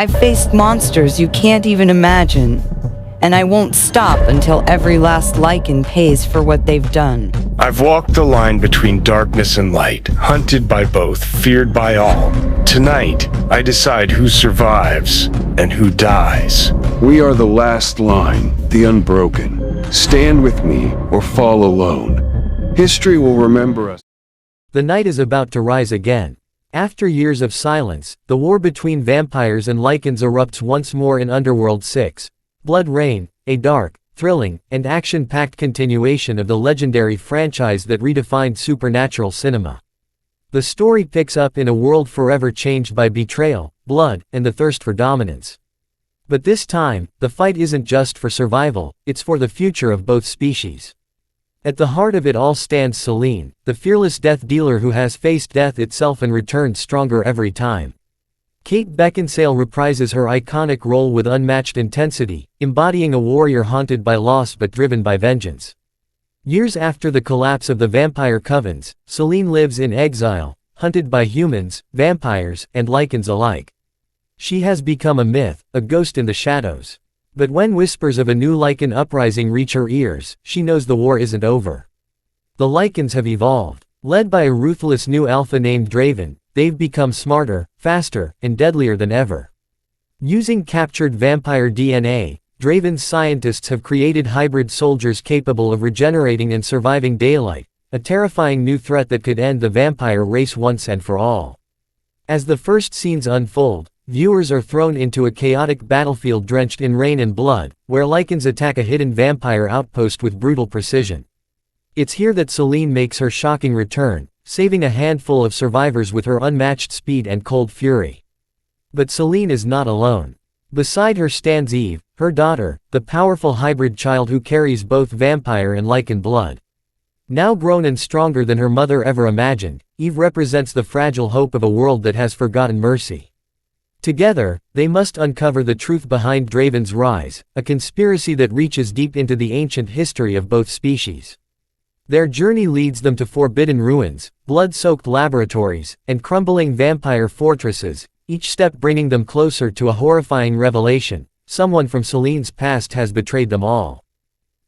I've faced monsters you can't even imagine, and I won't stop until every last Lycan pays for what they've done. I've walked the line between darkness and light, hunted by both, feared by all. Tonight, I decide who survives and who dies. We are the last line, the unbroken. Stand with me or fall alone. History will remember us. The night is about to rise again. After years of silence, the war between vampires and Lycans erupts once more in Underworld 6. Blood Rain, a dark, thrilling, and action-packed continuation of the legendary franchise that redefined supernatural cinema. The story picks up in a world forever changed by betrayal, blood, and the thirst for dominance. But this time, the fight isn't just for survival, it's for the future of both species. At the heart of it all stands Selene, the fearless death dealer who has faced death itself and returned stronger every time. Kate Beckinsale reprises her iconic role with unmatched intensity, embodying a warrior haunted by loss but driven by vengeance. Years after the collapse of the vampire covens, Selene lives in exile, hunted by humans, vampires, and Lycans alike. She has become a myth, a ghost in the shadows. But when whispers of a new Lycan uprising reach her ears, she knows the war isn't over. The Lycans have evolved. Led by a ruthless new alpha named Draven, they've become smarter, faster, and deadlier than ever. Using captured vampire DNA, Draven's scientists have created hybrid soldiers capable of regenerating and surviving daylight, a terrifying new threat that could end the vampire race once and for all. As the first scenes unfold, viewers are thrown into a chaotic battlefield drenched in rain and blood, where Lycans attack a hidden vampire outpost with brutal precision. It's here that Selene makes her shocking return, saving a handful of survivors with her unmatched speed and cold fury. But Selene is not alone. Beside her stands Eve, her daughter, the powerful hybrid child who carries both vampire and Lycan blood. Now grown and stronger than her mother ever imagined, Eve represents the fragile hope of a world that has forgotten mercy. Together, they must uncover the truth behind Draven's rise, a conspiracy that reaches deep into the ancient history of both species. Their journey leads them to forbidden ruins, blood-soaked laboratories, and crumbling vampire fortresses, each step bringing them closer to a horrifying revelation: someone from Selene's past has betrayed them all.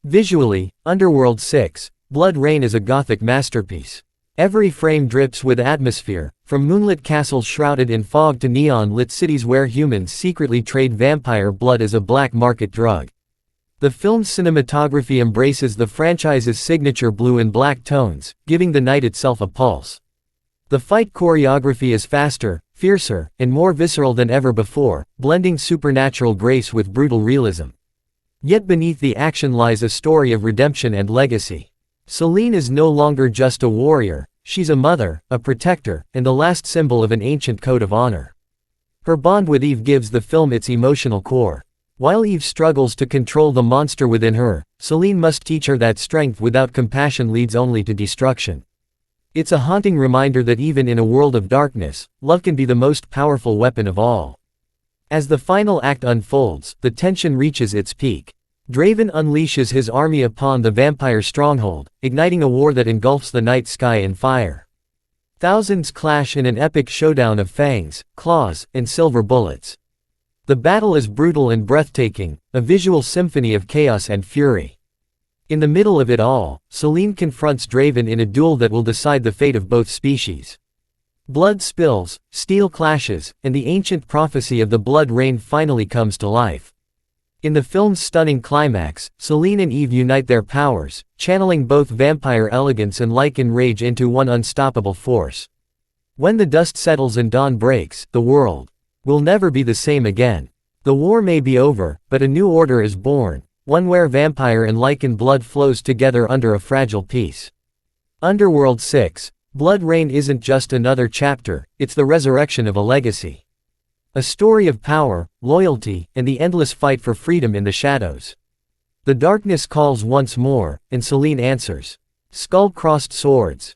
Visually, Underworld 6, Blood Rain is a gothic masterpiece. Every frame drips with atmosphere, from moonlit castles shrouded in fog to neon-lit cities where humans secretly trade vampire blood as a black market drug. The film's cinematography embraces the franchise's signature blue and black tones, giving the night itself a pulse. The fight choreography is faster, fiercer, and more visceral than ever before, blending supernatural grace with brutal realism. Yet beneath the action lies a story of redemption and legacy. Selene is no longer just a warrior, she's a mother, a protector, and the last symbol of an ancient code of honor. Her bond with Eve gives the film its emotional core. While Eve struggles to control the monster within her, Selene must teach her that strength without compassion leads only to destruction. It's a haunting reminder that even in a world of darkness, love can be the most powerful weapon of all. As the final act unfolds, the tension reaches its peak. Draven unleashes his army upon the vampire stronghold, igniting a war that engulfs the night sky in fire. Thousands clash in an epic showdown of fangs, claws, and silver bullets. The battle is brutal and breathtaking, a visual symphony of chaos and fury. In the middle of it all, Selene confronts Draven in a duel that will decide the fate of both species. Blood spills, steel clashes, and the ancient prophecy of the Blood Rain finally comes to life. In the film's stunning climax, Selene and Eve unite their powers, channeling both vampire elegance and Lycan rage into one unstoppable force. When the dust settles and dawn breaks, the world will never be the same again. The war may be over, but a new order is born, one where vampire and Lycan blood flows together under a fragile peace. Underworld 6, Blood Rain isn't just another chapter, it's the resurrection of a legacy. A story of power, loyalty, and the endless fight for freedom in the shadows. The darkness calls once more, and Selene answers. Skull-crossed swords,